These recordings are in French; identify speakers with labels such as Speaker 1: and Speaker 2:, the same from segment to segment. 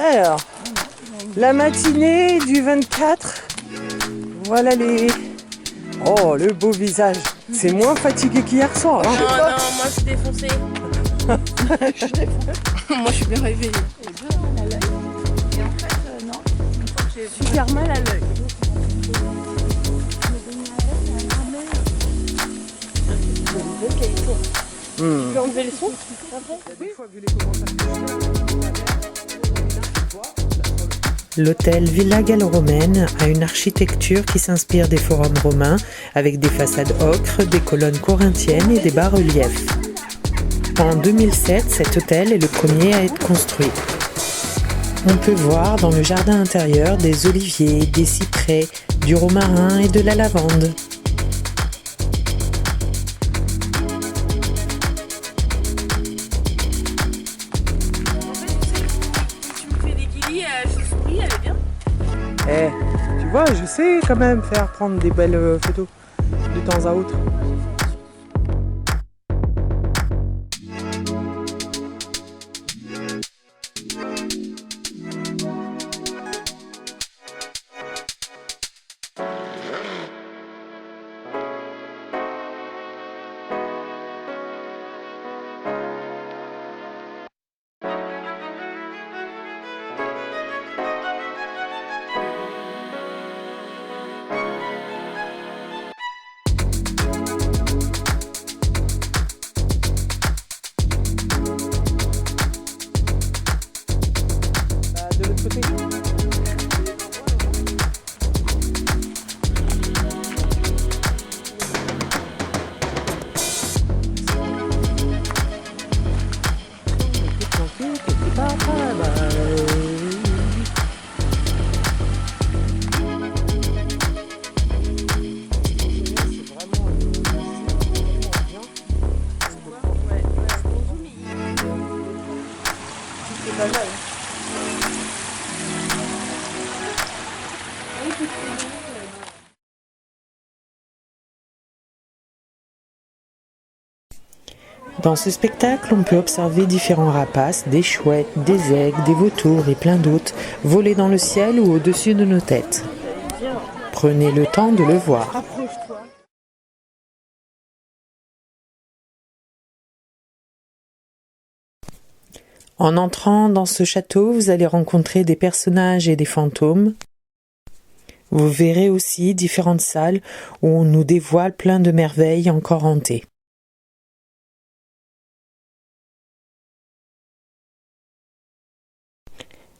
Speaker 1: Alors, la matinée du 24. Voilà les... Oh, le beau visage. C'est moins fatigué qu'hier soir. Hein.
Speaker 2: Non, moi je suis défoncée. Moi je suis bien réveillée.
Speaker 3: Et en fait, non. Une fois que j'ai
Speaker 2: Super mal à l'œil. Tu peux enlever le son
Speaker 1: L'hôtel Villa Gallo-Romaine a une architecture qui s'inspire des forums romains avec des façades ocre, des colonnes corinthiennes et des bas-reliefs. En 2007, cet hôtel est le premier à être construit. On peut voir dans le jardin intérieur des oliviers, des cyprès, du romarin et de la lavande. Tu vois, je sais quand même faire prendre des belles photos de temps à autre. Dans ce spectacle, on peut observer différents rapaces, des chouettes, des aigles, des vautours et plein d'autres, voler dans le ciel ou au-dessus de nos têtes. Prenez le temps de le voir. En entrant dans ce château, vous allez rencontrer des personnages et des fantômes. Vous verrez aussi différentes salles où on nous dévoile plein de merveilles encore hantées.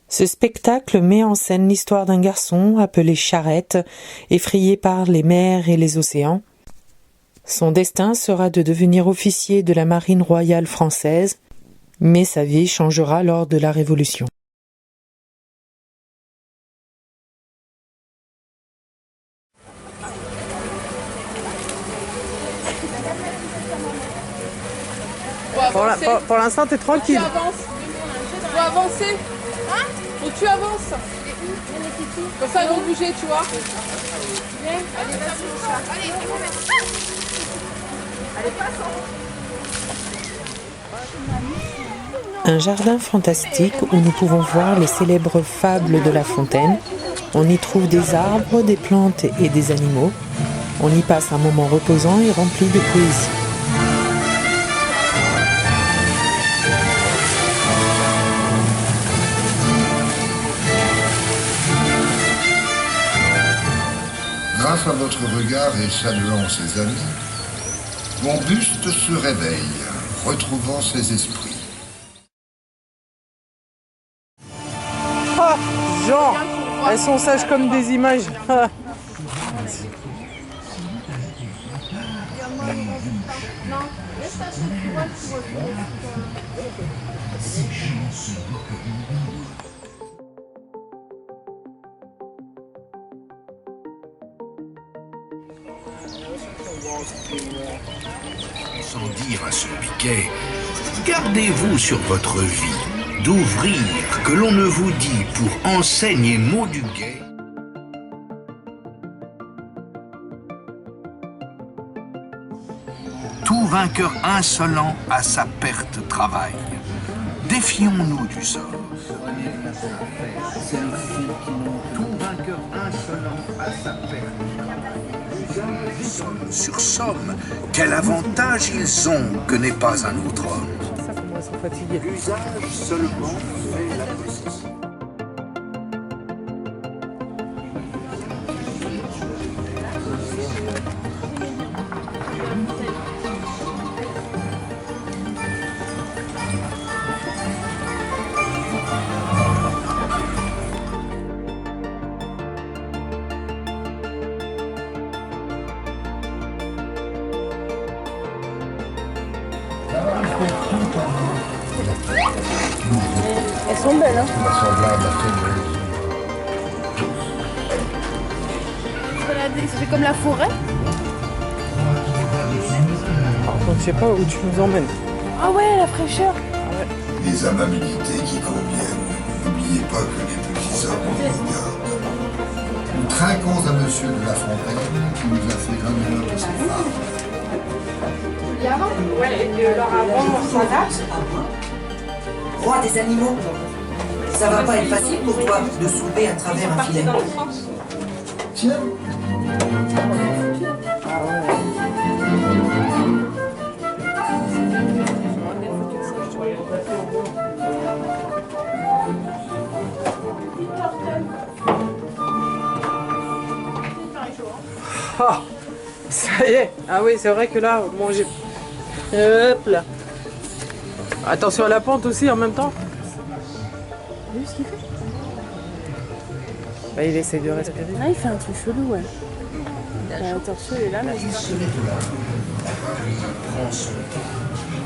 Speaker 1: Ce spectacle met en scène l'histoire d'un garçon appelé Charette, effrayé par les mers et les océans. Son destin sera de devenir officier de la marine royale française, mais sa vie changera lors de la Révolution. Pour l'instant, t'es tranquille.
Speaker 2: Tu avances. Faut avancer. Faut que tu avances. Comme ça, ils vont bouger, tu vois. Viens. Allez, vas-y. Allez, passe.
Speaker 1: Un jardin fantastique où nous pouvons voir les célèbres fables de La Fontaine. On y trouve des arbres, des plantes et des animaux. On y passe un moment reposant et rempli de poésie.
Speaker 4: Grâce à votre regard et saluant ses amis, mon buste se réveille, retrouvant ses esprits.
Speaker 1: Ah, genre, elles sont sages comme des images. Ah.
Speaker 5: Sans dire à ce piquet, gardez-vous sur votre vie d'ouvrir que l'on ne vous dit pour enseigne et mot du guet. Tout vainqueur insolent à sa perte travaille. Défions-nous du sort. Tout vainqueur insolent à sa perte. Somme sur somme, quel avantage ils ont que n'est pas un autre homme.
Speaker 1: Ça, comment ils sont fatigués.
Speaker 5: L'usage seulement fait la possession.
Speaker 2: Elles sont belles, hein. C'est comme la forêt.
Speaker 1: Par contre, je sais pas où tu nous emmènes.
Speaker 2: Ah ouais, la fraîcheur.
Speaker 4: Des amabilités qui conviennent. N'oubliez pas que les petits hommes nous gardent. Nous trinquons à Monsieur de La Fontaine qui nous a fait l'honneur de ses femmes.
Speaker 6: Roi des animaux, ça va pas être facile pour toi de soulever à travers un filet.
Speaker 4: Tiens,
Speaker 1: Ah, ça y est. Ah oui, c'est vrai que là, bon, j'ai... Hop là. Attention à la pente aussi en même temps.
Speaker 2: T'as vu ce qu'il fait?
Speaker 1: Bah, il essaie de respirer.
Speaker 2: Ah, il fait un truc chelou, ouais. Attention, il est là, mais je sais
Speaker 5: Prend son temps,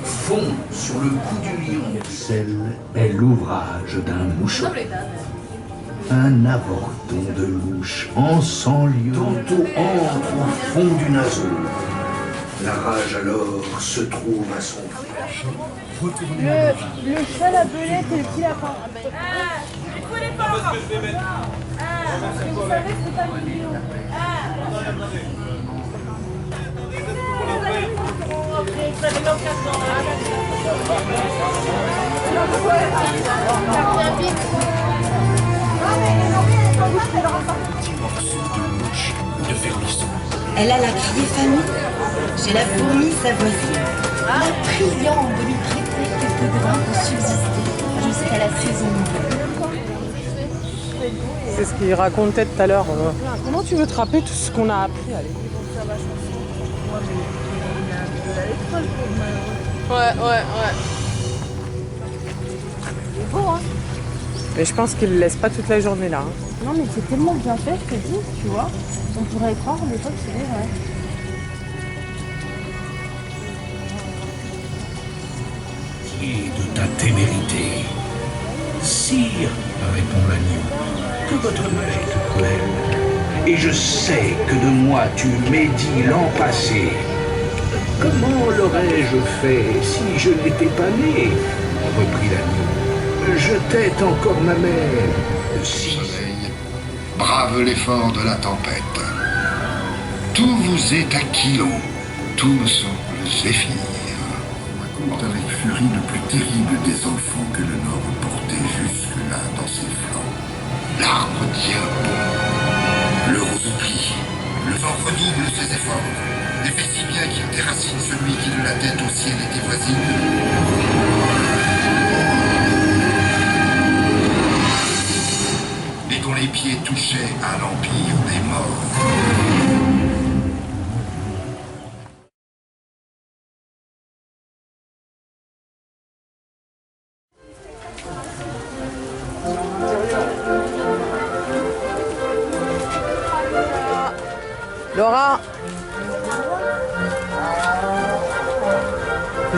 Speaker 5: fond sur le cou du lion. Celle est l'ouvrage d'un moucheron. Un avorton de louche en 100 lieues, tantôt entre au fond du naseau. La rage alors se trouve à son fond.
Speaker 2: Le chat, la belette et le petit lapin.
Speaker 5: Petit morceau de mouche de vermisseau.
Speaker 6: Elle a la criée famille chez la fourmi sa voisine.
Speaker 3: Priant de lui prêter quelques grains pour subsister jusqu'à la saison nouvelle.
Speaker 1: C'est ce qu'il racontait tout à l'heure. Comment tu veux te rappeler tout ce qu'on a appris? Allez.
Speaker 2: Ouais.
Speaker 3: C'est beau, hein?
Speaker 1: Mais je pense qu'il le laisse pas toute la journée là. Hein.
Speaker 2: Non, mais c'est tellement bien fait, je te dis, tu vois. On pourrait croire des fois que c'est vrai.
Speaker 5: Et de ta témérité. Sire, répond l'agneau, que votre mère est cruelle. Et je sais que de moi tu médis l'an passé. Comment l'aurais-je fait si je n'étais pas né? Reprit l'agneau. Je tête encore ma mère. Si.
Speaker 4: soleil, brave l'effort de la tempête. Tout vous est acquis, tout me semble zéphyr. Raconte avec furie le plus terrible des enfants que le Nord a porté jusque-là dans ses flancs. L'arbre diable, le rosepli, le vent redouble ses efforts, et fait si bien qu'il déracine celui qui de la tête au ciel était voisine. Et dont les pieds touchaient à l'empire des morts.
Speaker 1: Laura.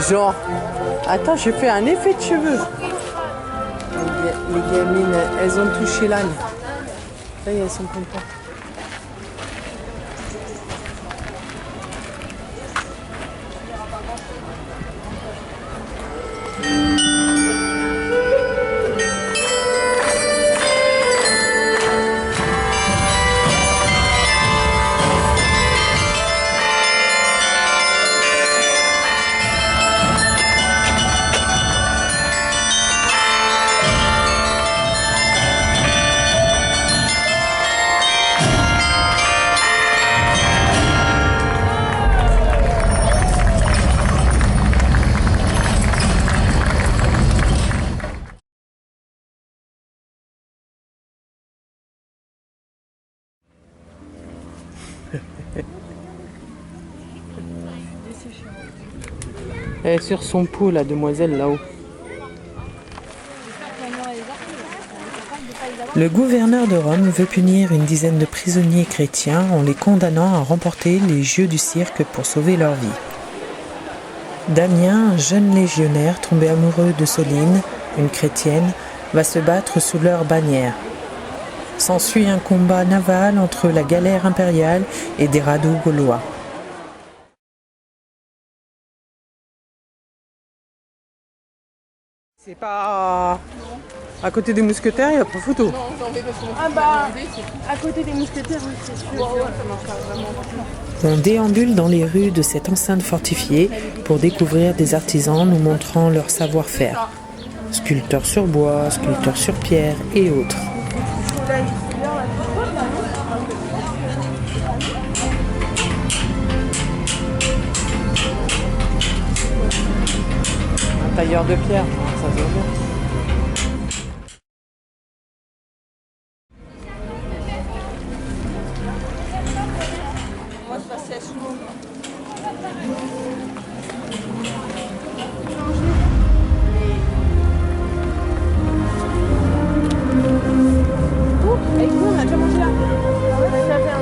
Speaker 1: Genre. Attends, j'ai fait un effet de cheveux. Les gamines, elles ont touché l'âne. Ça y est, elles sont contentes. Elle est sur son pot, la demoiselle, là-haut. Le gouverneur de Rome veut punir une dizaine de prisonniers chrétiens en les condamnant à remporter les jeux du cirque pour sauver leur vie. Damien, un jeune légionnaire tombé amoureux de Soline, une chrétienne, va se battre sous leur bannière. S'ensuit un combat naval entre la galère impériale et des radeaux gaulois. C'est pas... À côté des mousquetaires, il n'y a pas photo.
Speaker 2: Ah bah, à côté des mousquetaires, oui, c'est sûr.
Speaker 1: On déambule dans les rues de cette enceinte fortifiée pour découvrir des artisans nous montrant leur savoir-faire. Sculpteurs sur bois, sculpteurs sur pierre et autres. Un tailleur de pierre, ça se voit bien.
Speaker 2: Avec nous, on a déjà mangé là.
Speaker 1: On a fait un...